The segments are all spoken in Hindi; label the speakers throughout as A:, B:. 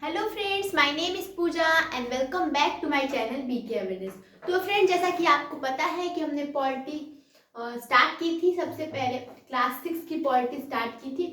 A: Hello friends, my name is Pooja and welcome back to my channel BK awareness. तो फ्रेंड्स, जैसा कि आपको पता है कि हमने पॉलिटी स्टार्ट की थी। सबसे पहले क्लास 6 की पॉलिटी स्टार्ट की थी,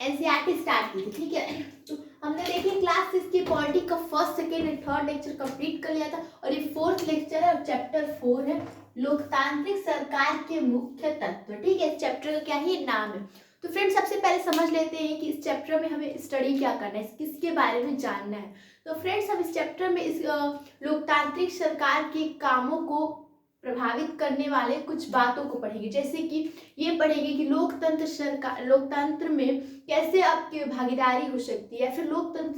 A: एनसीईआरटी स्टार्ट की थी। ठीक है, तो हमने देखिए क्लास 6 की पॉलिटी का first, second and third lecture complete कर लिया था और ये फोर्थ लेक्चर है और चैप्टर 4 है लोकतांत्रिक सरकार के मुख्य तत्व। ठीक है, इस चैप्टर का क्या ही नाम है। तो फ्रेंड्स, सबसे पहले समझ लेते हैं कि इस चैप्टर में हमें स्टडी क्या करना है, किसके बारे में जानना है। तो फ्रेंड्स, हम इस चैप्टर में इस लोकतांत्रिक सरकार के कामों को प्रभावित करने वाले कुछ बातों को पढ़ेंगे। जैसे कि ये पढ़ेंगे कि लोकतंत्र में कैसे आपकी भागीदारी हो सकती है, फिर लोकतांत्रिक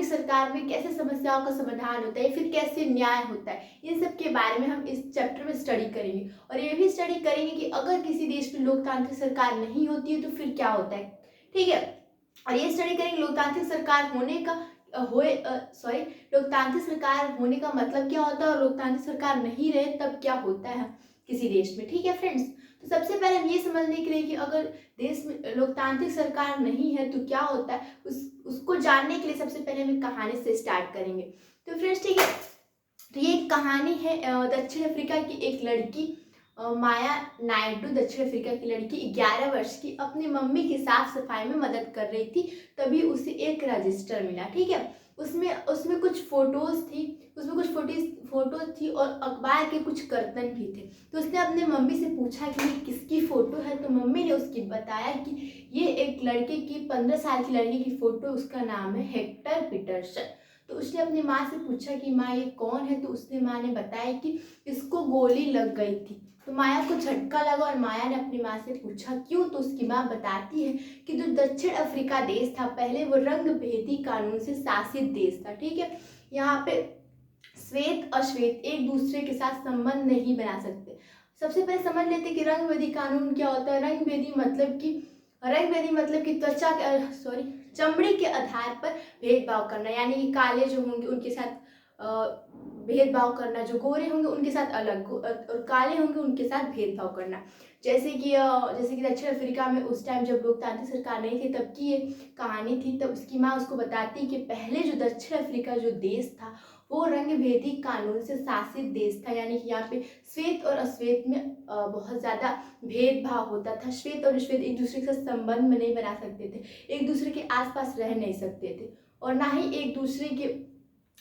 A: सरकार में कैसे समस्याओं का समाधान होता है, फिर कैसे न्याय होता है। इन सब के बारे में हम इस चैप्टर में स्टडी करेंगे और ये भी स्टडी करेंगे कि अगर किसी देश में लोकतांत्रिक सरकार नहीं होती है तो फिर क्या होता है। ठीक है, और ये स्टडी करेंगे लोकतांत्रिक सरकार होने का लोकतांत्रिक सरकार होने का मतलब क्या होता है और लोकतांत्रिक सरकार नहीं रहे तब क्या होता है किसी देश में। ठीक है फ्रेंड्स, तो सबसे पहले हम ये समझने के लिए कि अगर देश में लोकतांत्रिक सरकार नहीं है तो क्या होता है, उसको जानने के लिए सबसे पहले हम एक कहानी से स्टार्ट करेंगे। तो फ्रेंड्स, ठीक है, तो ये एक कहानी है दक्षिण अफ्रीका की एक लड़की माया नायडू। दक्षिण अफ्रीका की लड़की 11 वर्ष की अपनी मम्मी की साफ सफाई में मदद कर रही थी, तभी उसे एक रजिस्टर मिला। ठीक है, उसमें उसमें कुछ फोटोज थी और अखबार के कुछ कर्तन भी थे। तो उसने अपने मम्मी से पूछा कि ये किसकी फोटो है, तो मम्मी ने उसकी बताया कि ये एक लड़के की 15 साल की लड़की की फोटो, उसका नाम है हेक्टर पीटरसन। तो उसने अपनी माँ से पूछा कि माँ ये कौन है, तो उसने माँ ने बताया कि इसको गोली लग गई थी। तो माया को झटका लगा और माया ने अपनी माँ से पूछा क्यों, तो उसकी माँ बताती है कि जो दक्षिण अफ्रीका देश था पहले वो रंग भेदी कानून से शासित देश था। ठीक है, यहाँ पे श्वेत अश्वेत एक दूसरे के साथ संबंध नहीं बना सकते। सबसे पहले समझ लेते कि रंग भेदी कानून क्या होता है। रंग भेदी मतलब कि चमड़ी के आधार पर भेदभाव करना, यानी कि काले जो होंगे उनके साथ भेदभाव करना, जो गोरे होंगे उनके साथ अलग और काले होंगे उनके साथ भेदभाव करना। जैसे कि दक्षिण अफ्रीका में उस टाइम जब लोकतांत्रिक सरकार नहीं थी तब की ये कहानी थी। तब उसकी माँ उसको बताती कि पहले जो दक्षिण अफ्रीका जो देश था वो रंग भेदी कानून से शासित देश था, यानी कि यहाँ पे श्वेत और अश्वेत में बहुत ज़्यादा भेदभाव होता था। श्वेत और श्वेत एक दूसरे के साथ संबंध में नहीं बना सकते थे, एक दूसरे के आसपास रह नहीं सकते थे और ना ही एक दूसरे के,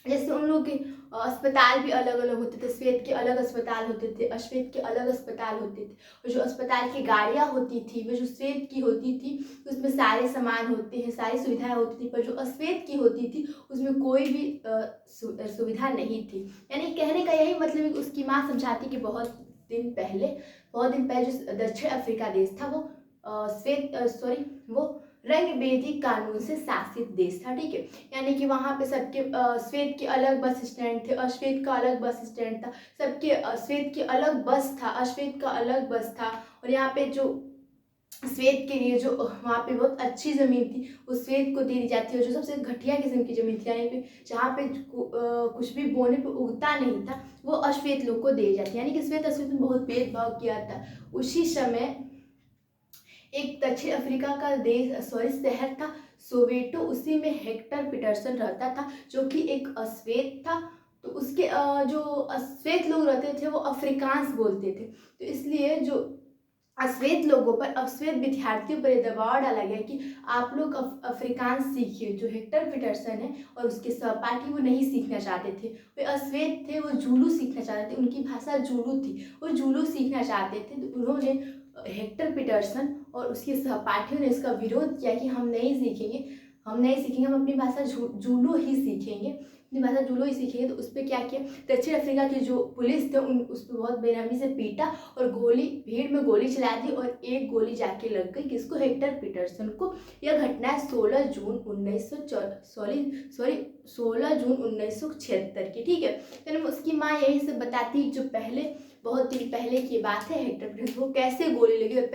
A: जैसे उन लोग के अस्पताल भी अलग अलग होते थे। श्वेत के अलग अस्पताल होते थे, अश्वेत के अलग अस्पताल होते थे। और जो अस्पताल की गाड़ियाँ होती थी वो जो श्वेत की होती थी उसमें सारे सामान होते हैं, सारी सुविधाएं होती थी, पर जो अश्वेत की होती थी उसमें कोई भी सुविधा नहीं थी। यानी कहने का यही मतलब है कि उसकी माँ समझाती कि बहुत दिन पहले जो दक्षिण अफ्रीका देश था वो वो रंग भेदी कानून से शासित देश था। ठीक है, यानी कि वहाँ पे सबके श्वेत के अलग बस स्टैंड थे, अश्वेत का अलग बस स्टैंड था, सबके श्वेत की अलग बस था, अश्वेत का अलग बस था। और यहाँ पे जो श्वेत के लिए जो वहाँ पे बहुत अच्छी ज़मीन थी उस श्वेत को दे दी जाती है, और जो सबसे घटिया किस्म की ज़मीन थी यानी कि जहाँ पे कुछ भी बोने पे उगता नहीं था वो अश्वेत लोग को दे जाती है। यानी कि श्वेत अश्वेत में बहुत भेदभाव किया था। उसी समय एक दक्षिण अफ्रीका का शहर था सोवेटो, उसी में हेक्टर पीटरसन रहता था जो कि एक अश्वेत था। तो उसके जो अश्वेत लोग रहते थे वो अफ्रीकांस बोलते थे, तो इसलिए जो अश्वेत लोगों पर, अश्वेत विद्यार्थियों पर यह दबाव डाला गया कि आप लोग अफ्रीकांस सीखिए। जो हेक्टर पीटरसन है और उसके सहपाठी वो नहीं सीखना चाहते थे, वे अश्वेत थे, वो जूलू सीखना चाहते थे, उनकी भाषा जूलू थी, वो जूलू सीखना चाहते थे। तो उन्होंने हेक्टर पीटरसन और उसके सहपाठियों ने इसका विरोध किया कि हम नहीं सीखेंगे, हम अपनी भाषा जूलू ही सीखेंगे, अपनी भाषा जूलू ही सीखेंगे। तो उस पर क्या किया, दक्षिण अफ्रीका की जो पुलिस थे उस पर बहुत बेरहमी से पीटा और भीड़ में गोली चला दी और एक गोली जाके लग गई किसको, हेक्टर पीटरसन को। यह घटना 16 जून 1976 की। ठीक है, तो उसकी माँ यही सब बताती जो बहुत दिन पहले की बात है, हेक्टर पीटरसन को कैसे गोली लगी और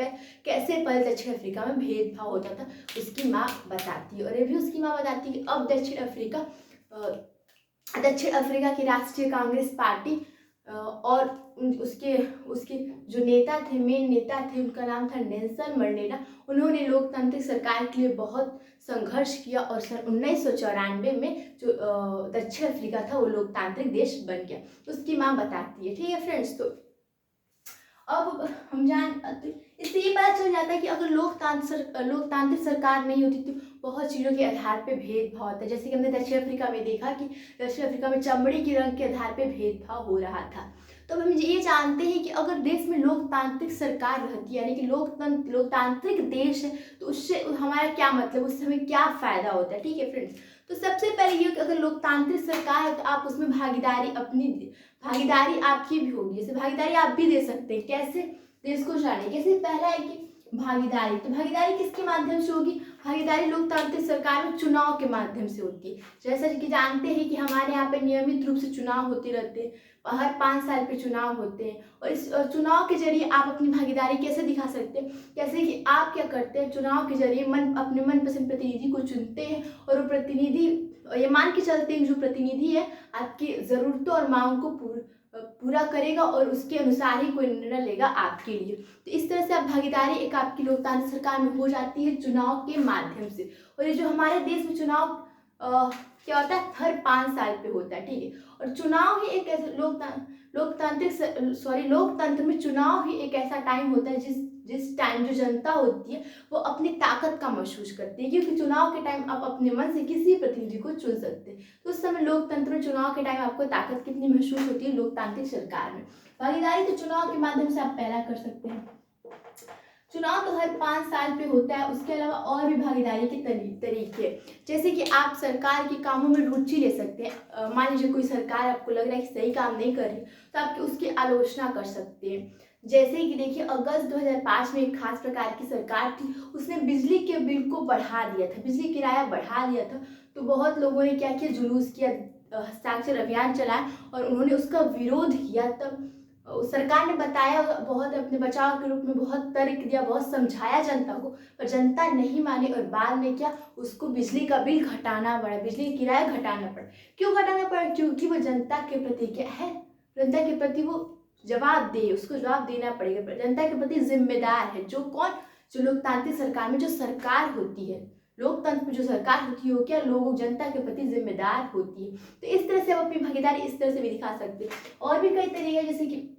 A: कैसे पहले दक्षिण अफ्रीका में भेदभाव होता था, उसकी माँ बताती है। और ये भी उसकी माँ बताती है कि अब दक्षिण अफ्रीका की राष्ट्रीय कांग्रेस पार्टी और उसके उसके जो मेन नेता थे, उनका नाम था नेल्सन मंडेला। उन्होंने लोकतांत्रिक सरकार के लिए बहुत संघर्ष किया और सन 1994 में जो दक्षिण अफ्रीका था वो लोकतांत्रिक देश बन गया। तो उसकी माँ बताती है, ठीक है फ्रेंड्स। तो अब हम इससे ये पता चल जाता है कि अगर लोकतांत्रिक सरकार नहीं होती तो बहुत चीज़ों के आधार पे भेदभाव होता है। जैसे कि हमने दक्षिण अफ्रीका में देखा कि दक्षिण अफ्रीका में चमड़ी के रंग के आधार पे भेदभाव हो रहा था। तो अब हम ये जानते हैं कि अगर देश में लोकतांत्रिक सरकार रहती है, यानी कि लोकतांत्रिक देश है, तो उससे हमारा क्या मतलब, उससे हमें क्या फ़ायदा होता है, ठीक है फ्रेंड्स। तो सबसे पहले ये कि अगर लोकतांत्रिक सरकार है तो आप उसमें भागीदारी आपकी भी होगी। जैसे भागीदारी आप भी दे सकते हैं। कैसे, देश को जानिए कैसे। पहला है कि भागीदारी, तो भागीदारी किसके माध्यम से होगी? भागीदारी लोकतांत्रिक सरकार में चुनाव के माध्यम से होती है। जैसा कि जानते हैं कि हमारे यहाँ पे नियमित रूप से चुनाव होते रहते हैं, हर 5 साल पे चुनाव होते हैं, और इस चुनाव के जरिए आप अपनी भागीदारी कैसे दिखा सकते हैं? जैसे कि आप क्या करते हैं, चुनाव के जरिए अपने मनपसंद प्रतिनिधि को चुनते हैं, और वो प्रतिनिधि, ये मान के चलते हैं जो प्रतिनिधि है आपकी ज़रूरतों और मांग को पूरा करेगा और उसके अनुसार ही कोई निर्णय लेगा आपके लिए। तो इस तरह से आप भागीदारी एक आपकी लोकतांत्रिक सरकार में हो जाती है चुनाव के माध्यम से। और ये जो हमारे देश में चुनाव क्या होता है, हर 5 साल पे होता है, ठीक है। और चुनाव ही एक ऐसा लोकतंत्र में चुनाव ही एक ऐसा टाइम होता है जिस टाइम जो जनता होती है वो अपनी ताकत का महसूस करती है, क्योंकि चुनाव के टाइम आप अपने मन से किसी प्रतिनिधि को चुन सकते हैं। तो उस समय लोकतंत्र में चुनाव के टाइम आपको ताकत कितनी महसूस होती है लोकतांत्रिक सरकार में। भागीदारी तो चुनाव के माध्यम से आप पहला कर सकते हैं। चुनाव तो हर 5 साल पे होता है। उसके अलावा और भी भागीदारी के तरीके, जैसे कि आप सरकार के कामों में रुचि ले सकते हैं। मान लीजिए कोई सरकार आपको लग रहा है कि सही काम नहीं कर रही, तो आप उसकी आलोचना कर सकते हैं। जैसे कि देखिए, अगस्त 2005 में एक खास प्रकार की सरकार थी, उसने बिजली के बिल को बढ़ा दिया था, बिजली किराया बढ़ा दिया था। तो बहुत लोगों ने क्या किया, जुलूस किया, हस्ताक्षर अभियान चलाया और उन्होंने उसका विरोध किया। तब सरकार ने बताया, बहुत अपने बचाव के रूप में बहुत तर्क दिया, बहुत समझाया जनता को, पर जनता नहीं मानी और बाद में क्या, उसको बिजली का बिल घटाना पड़ा, बिजली किराया घटाना पड़ा। क्यों घटाना पड़ा? क्योंकि वो जनता के प्रति क्या है, जनता के प्रति वो जवाब दे, उसको जवाब देना पड़ेगा, जनता के प्रति जिम्मेदार है। जो कौन? जो लोकतांत्रिक सरकार में जो सरकार होती है, लोकतंत्र में जो सरकार होती है वो क्या, लोगों जनता के प्रति जिम्मेदार होती है। तो इस तरह से आप अपनी भागीदारी इस तरह से भी दिखा सकते हैं। और भी कई तरीके, जैसे कि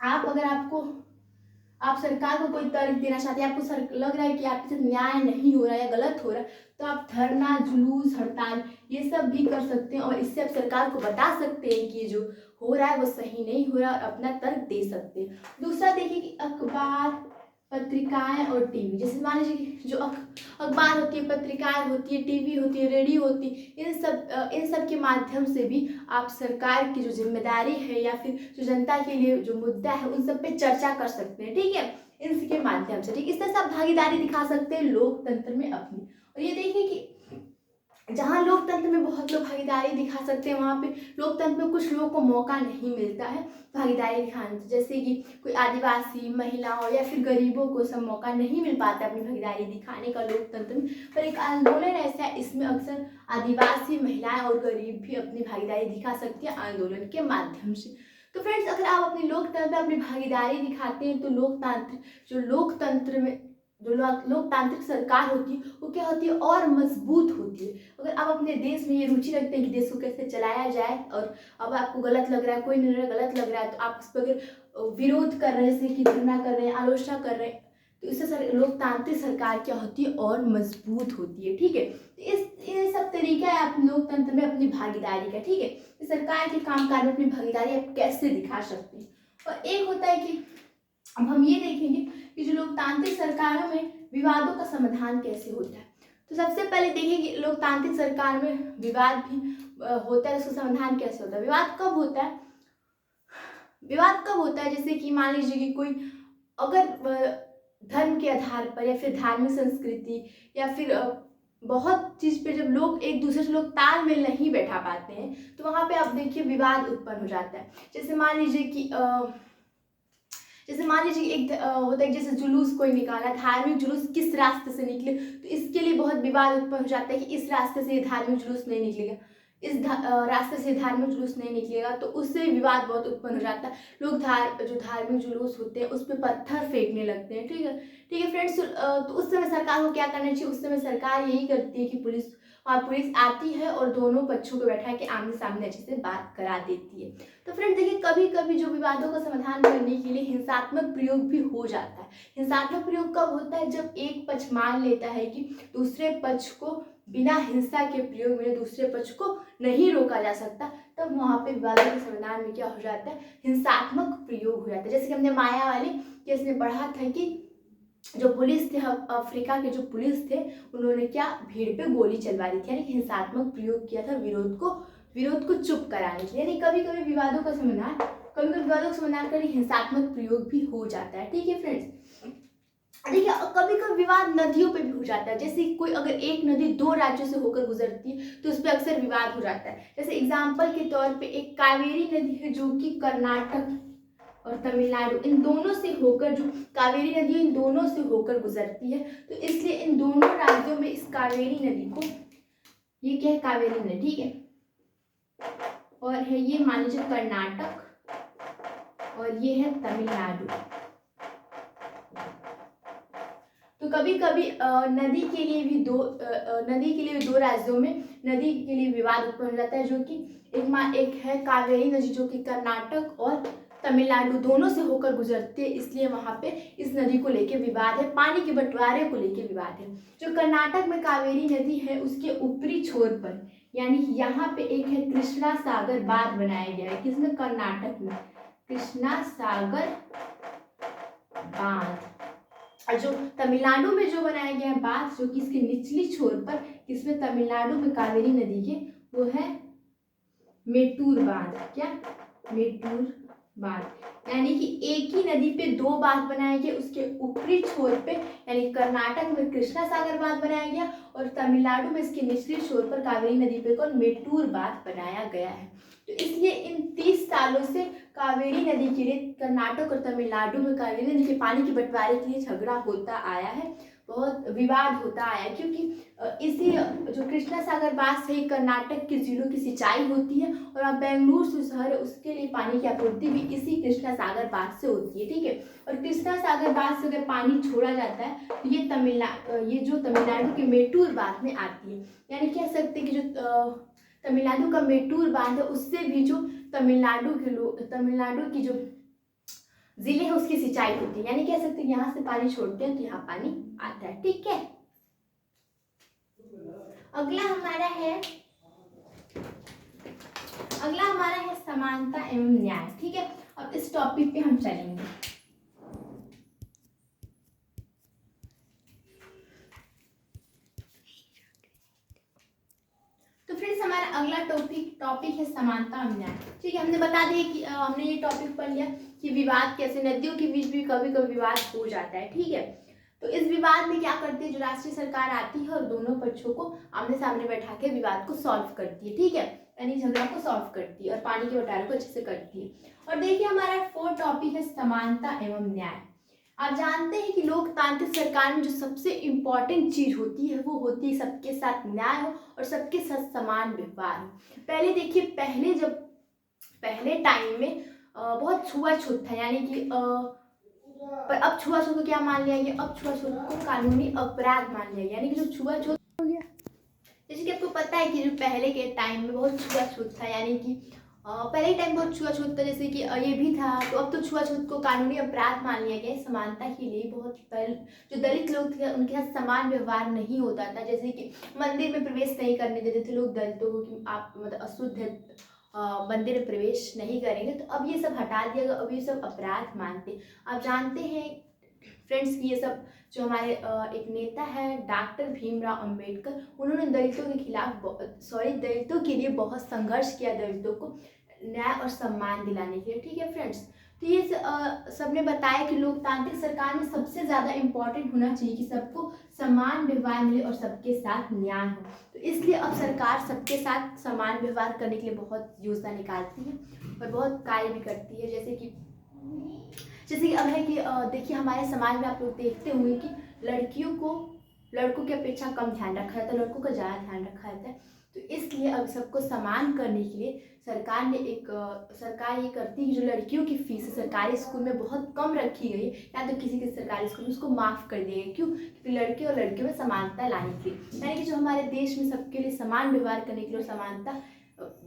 A: अगर आप सरकार को कोई तर्क देना चाहते हैं, आपको लग रहा है कि आपके साथ न्याय नहीं हो रहा है या गलत हो रहा है, तो आप धरना, जुलूस, हड़ताल ये सब भी कर सकते हैं और इससे आप सरकार को बता सकते हैं कि जो हो रहा है वो सही नहीं हो रहा है और अपना तर्क दे सकते हैं। दूसरा देखिए कि अखबार, पत्रिकाएं और टीवी, जैसे मान लीजिए कि जो अखबार होती है, पत्रिकाएं होती है, टीवी होती है, रेडियो होती है, इन सब के माध्यम से भी आप सरकार की जो जिम्मेदारी है या फिर जो जनता के लिए जो मुद्दा है उन सब पे चर्चा कर सकते हैं, ठीक है, इनके माध्यम से। ठीक, इस तरह से आप भागीदारी दिखा सकते हैं लोकतंत्र में अपनी। और ये देखिए कि जहाँ लोकतंत्र में बहुत लोग भागीदारी दिखा सकते हैं, वहाँ पे लोकतंत्र में कुछ लोगों को मौका नहीं मिलता है भागीदारी दिखाने, जैसे कि कोई आदिवासी, महिलाओं या फिर गरीबों को सब मौका नहीं मिल पाता अपनी भागीदारी दिखाने का लोकतंत्र में। पर एक आंदोलन ऐसा है, इसमें अक्सर आदिवासी, महिलाएं और गरीब भी अपनी भागीदारी दिखा सकती है आंदोलन के माध्यम से। तो फ्रेंड्स, अगर आप अपनी लोकतंत्र में अपनी भागीदारी दिखाते हैं तो लोकतंत्र में जो लोकतांत्रिक सरकार होती है वो क्या होती है, और मजबूत होती है। अगर आप अपने देश में ये रुचि रखते हैं कि देश को कैसे चलाया जाए, और अब आपको गलत लग रहा है, कोई निर्णय गलत लग रहा है, तो आप उस पर अगर विरोध कर रहे हैं, जैसे कि धरना कर रहे हैं, आलोचना कर रहे हैं, तो इससे लोकतांत्रिक सरकार क्या होती है, और मजबूत होती है। ठीक है, तो ये सब तरीका है आप लोकतंत्र में अपनी भागीदारी का। ठीक है, सरकार के कामकाज में अपनी भागीदारी आप कैसे दिखा सकते हैं। और एक होता है कि अब हम ये देखेंगे कि जो लोकतांत्रिक सरकारों में विवादों का समाधान कैसे होता है। तो सबसे पहले देखिए कि लोकतांत्रिक सरकार में विवाद भी होता है, उसका समाधान कैसे होता है। विवाद कब होता है, जैसे कि मान लीजिए कि कोई अगर धर्म के आधार पर या फिर धार्मिक संस्कृति या फिर बहुत चीज़ पे जब लोग एक दूसरे से तालमेल नहीं बैठा पाते हैं, तो वहाँ पे आप देखिए विवाद उत्पन्न हो जाता है। जैसे मान लीजिए कि एक होता है, जैसे जुलूस कोई निकाला, धार्मिक जुलूस किस रास्ते से निकले, तो इसके लिए बहुत विवाद उत्पन्न हो जाता है कि इस रास्ते से ये धार्मिक जुलूस नहीं निकलेगा, रास्ते से धार्मिक जुलूस नहीं निकलेगा तो उससे विवाद बहुत उत्पन्न हो जाता है। लोग जो धार्मिक जुलूस होते हैं उस पर पत्थर फेंकने लगते हैं। ठीक है फ्रेंड्स। तो उस समय सरकार को क्या करना चाहिए? उस समय सरकार यही करती है कि पुलिस आती है और दोनों पक्षों को बैठा के आमने सामने अच्छे से बात करा देती है। तो फ्रेंड्स देखिए, कभी कभी जो विवादों का समाधान करने के लिए हिंसात्मक प्रयोग भी हो जाता है। हिंसात्मक प्रयोग कब होता है? जब एक पक्ष मान लेता है कि दूसरे पक्ष को बिना हिंसा के प्रयोग में दूसरे पक्ष को नहीं रोका जा सकता, तब वहाँ पे विवादों के समाधान में क्या हो जाता है? हिंसात्मक प्रयोग हो जाता है। जैसे कि हमने माया वाले केस में पढ़ा था कि जो पुलिस थे, अफ्रीका के जो पुलिस थे, उन्होंने क्या भीड़ पे गोली चलवा दी थी, यानी कि हिंसात्मक प्रयोग किया था विरोध को चुप कराने के लिए। यानी कभी कभी विवादों का समाधान करने हिंसात्मक प्रयोग भी हो जाता है। ठीक है फ्रेंड्स। देखिए, कभी कभी विवाद नदियों पे भी हो जाता है। जैसे कोई अगर एक नदी दो राज्यों से होकर गुजरती है तो उस पर अक्सर विवाद हो जाता है। जैसे एग्जाम्पल के तौर पे एक कावेरी नदी है जो कि कर्नाटक और तमिलनाडु इन दोनों से होकर, जो कावेरी नदी इन दोनों से होकर गुजरती है, तो इसलिए इन दोनों राज्यों में इस कावेरी नदी को, ये क्या है? कावेरी नदी। ठीक है। और है ये मान लीजिए कर्नाटक और ये है तमिलनाडु। तो कभी कभी नदी के लिए भी दो राज्यों में नदी के लिए विवाद उत्पन्न हो जाता है, जो कि एक है कावेरी नदी जो कि कर्नाटक और तमिलनाडु दोनों से होकर गुजरती है, इसलिए वहां पे इस नदी को लेके विवाद है, पानी के बंटवारे को लेके विवाद है। जो कर्नाटक में कावेरी नदी है उसके ऊपरी छोर पर, यानी यहाँ पे एक है कृष्णा सागर बांध बनाया गया है। किसमें? कर्नाटक में कृष्णा सागर बांध। और जो तमिलनाडु में जो बनाया गया है बांध, जो कि इसके निचली छोर पर, किसमें? तमिलनाडु में कावेरी नदी के, वो है मेटूर बांध। क्या? मेटूर बांध। यानी कि एक ही नदी पे दो बांध बनाए गए। उसके ऊपरी छोर पे यानी कर्नाटक में कृष्णा सागर बांध बनाया गया और तमिलनाडु में इसके निचली छोर पर कावेरी नदी पे कौन? मेटूर बांध बनाया गया है। तो इसलिए इन 30 सालों से कावेरी नदी के लिए कर्नाटक और तमिलनाडु में कावेरी नदी के पानी के बंटवारे के लिए झगड़ा होता आया है, बहुत विवाद होता आया, क्योंकि इसी जो कृष्णा सागर बांध से ही कर्नाटक के जिलों की सिंचाई होती है और अब बेंगलुरु जो शहर है उसके लिए पानी की आपूर्ति भी इसी कृष्णा सागर बांध से होती है। ठीक है। और कृष्णा सागर बांध से अगर पानी छोड़ा जाता है तो ये जो तमिलनाडु के मेटूर बांध में आती है। यानी कह सकते हैं कि जो तमिलनाडु का मेटूर बांध है उससे भी जो तमिलनाडु की जो जिले है उसकी सिंचाई होती है। यानी कह सकते हैं यहाँ से पानी छोड़ते हैं तो यहाँ पानी आता है। ठीक है। अगला हमारा है समानता एवं न्याय। ठीक है। अब इस टॉपिक पे हम चलेंगे। तो फ्रेंड्स हमारा अगला टॉपिक है समानता एवं न्याय। ठीक है। हमने बता दिया कि हमने ये टॉपिक पढ़ लिया कि विवाद कैसे नदियों के बीच भी कभी कभी विवाद हो जाता है। ठीक है। तो इस विवाद में क्या करती है? जो राष्ट्रीय सरकार आती है और दोनों पक्षों को आमने सामने बैठा के विवाद को सॉल्व करती है। ठीक है। यानी झगड़ा को सॉल्व करती है और पानी के बंटवारे को अच्छे से करती है। और देखिए हमारा 4 टॉपिक है समानता एवं न्याय। आप जानते हैं कि लोकतांत्रिक सरकार में जो सबसे इम्पोर्टेंट चीज होती है वो होती है सबके साथ न्याय हो और सबके साथ समान व्यवहार हो। पहले देखिए, पहले टाइम में बहुत छुआछूत था, यानी कि पर अब छुआछूत को क्या मान लिया गया? अब छुआछूत को कानूनी अपराध मान लिया गया। यानी कि जो छुआछूत हो गया, जैसे कि आपको पता है कि जो पहले के टाइम में बहुत छुआछूत था, यानी कि पहले टाइम बहुत छुआछूत था, जैसे कि ये भी था, तो अब तो छुआछूत को कानूनी अपराध मान लिया गया। समानता के लिए बहुत जो दलित लोग थे उनके साथ समान व्यवहार नहीं होता था। जैसे कि मंदिर में प्रवेश नहीं करने देते थे लोग दलितों को कि आप मतलब अशुद्ध मंदिर में प्रवेश नहीं करेंगे। तो अब ये सब हटा दिया गया, अब ये सब अपराध मानते। आप जानते हैं फ्रेंड्स कि ये सब जो हमारे एक नेता है डॉक्टर भीमराव अंबेडकर, उन्होंने दलितों के लिए बहुत संघर्ष किया, दलितों को न्याय और सम्मान दिलाने के लिए। ठीक है फ्रेंड्स। तो ये सबने बताया कि लोकतांत्रिक सरकार में सबसे ज़्यादा इम्पोर्टेंट होना चाहिए कि सबको समान व्यवहार मिले और सबके साथ न्याय हो। तो इसलिए अब सरकार सबके साथ समान व्यवहार करने के लिए बहुत योजना निकालती है और बहुत कार्य भी करती है। जैसे कि अब है कि देखिए हमारे समाज में आप लोग देखते होंगे कि लड़कियों को लड़कों की अपेक्षा कम ध्यान रखा जाता है, लड़कों का ज़्यादा ध्यान रखा जाता है। तो इसलिए अब सबको समान करने के लिए सरकार ने सरकार ये करती है कि जो लड़कियों की फीस सरकारी स्कूल में बहुत कम रखी गई या तो किसी के सरकारी स्कूल में उसको माफ़ कर दिया गया। क्यों? क्योंकि लड़के और लड़कियों में समानता लाने के लिए, यानी कि जो हमारे देश में सबके लिए समान व्यवहार करने के लिए और समानता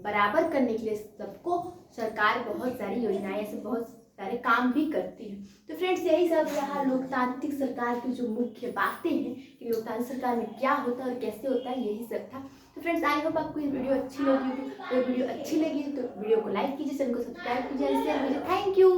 A: बराबर करने के लिए सबको सरकार बहुत सारी योजनाएं ऐसे बहुत सारे काम भी करती है। तो फ्रेंड्स, यही सब रहा लोकतांत्रिक सरकार की जो मुख्य बातें हैं कि लोकतांत्रिक सरकार में क्या होता है और कैसे होता है, यही सब था। तो फ्रेंड्स, आई होप आपको ये वीडियो अच्छी लगी होगी। तो वीडियो अच्छी लगी तो वीडियो को लाइक कीजिए, चैनल को सब्सक्राइब कीजिए। Thank you.